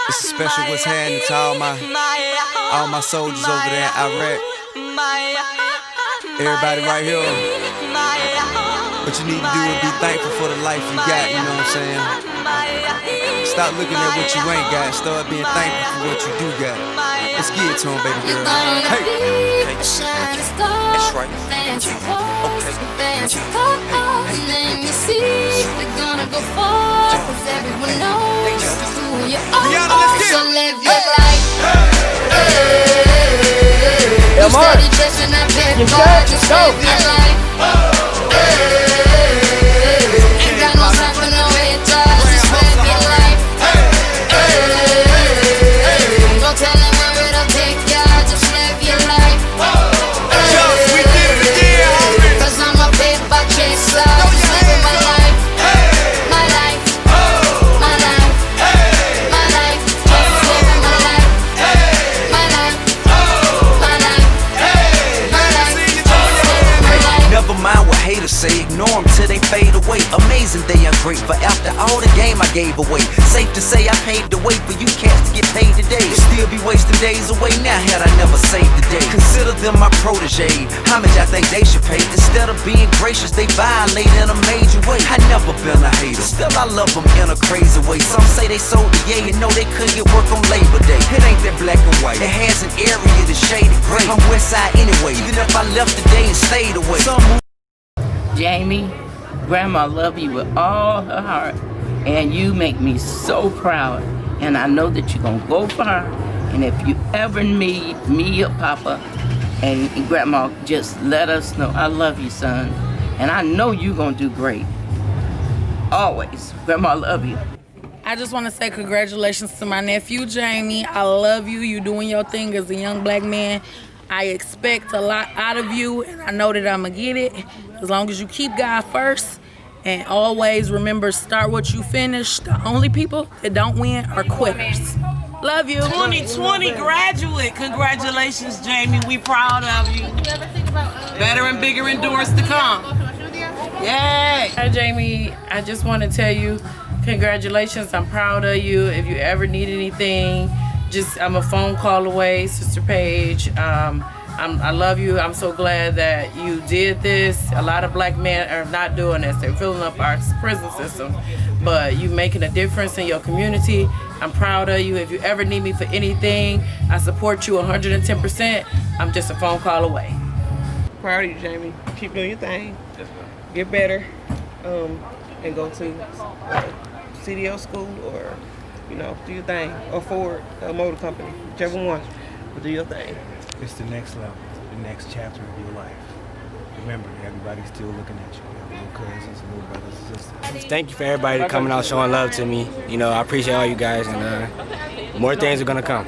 It's a special what's happening to all my soldiers over there in Iraq. Everybody right here. What you need to do is be thankful for the life you got, you know what I'm saying? Stop looking at what you ain't got, start being thankful for what you do got. Let's get it to him, baby girl. Hey! That's right. Let me see. We're gonna go far, cause everyone knows who you are. So live your life. You steady dressing up big boy, just live your life. Ain't got no time for no haters, just live your life. Don't tell them where it'll take ya, just live your life. Cause I'm a paper chaser, just living my life. My life, my life, my life, just living my life. My life, my life, my life, just living my life. Never mind what haters say, ignore them till they fade away. Amazing they ungrateful after all the game I gave away. Safe to say I paved the way for you cats to get paid today. Still be wasting days away now had I never saved the day. Consider them my protege, how much I think they should pay. Instead of being gracious, they violate in a major way. I never been a hater, still I love them in a crazy way. Some say they sold the yay and know they couldn't get work on Labor Day. It ain't that black and white, it has an area that's shaded gray. I'm west side anyway, even if I left today and stayed away. Jamie, Grandma love you with all her heart, and you make me so proud. And I know that you're gonna go far. And if you ever need me or Papa and Grandma, just let us know. I love you, son, and I know you're gonna do great. Always, Grandma love you. I just want to say congratulations to my nephew, Jamie. I love you. You doing your thing as a young black man. I expect a lot out of you, and I know that I'm going to get it as long as you keep God first. And always remember, start what you finish. The only people that don't win are quitters. Love you. 2020 graduate. Congratulations, Jamie. We proud of you. Better and bigger endurance to come. Yay. Hi, Jamie. I just want to tell you, congratulations. I'm proud of you. If you ever need anything, I'm a phone call away, Sister Paige. I love you. I'm so glad that you did this. A lot of black men are not doing this. They're filling up our prison system. But you making a difference in your community. I'm proud of you. If you ever need me for anything, I support you 110%. I'm just a phone call away. Proud of you, Jamie. Keep doing your thing. Get better. And go to CDL school or, do your thing. Or Ford Motor Company. Whichever one. But do your thing. It's the next level, the next chapter of your life. Remember, everybody's still looking at you. You have little cousins, little brothers and sisters. Thank you for everybody coming out showing love to me. I appreciate all you guys, and more things are gonna come.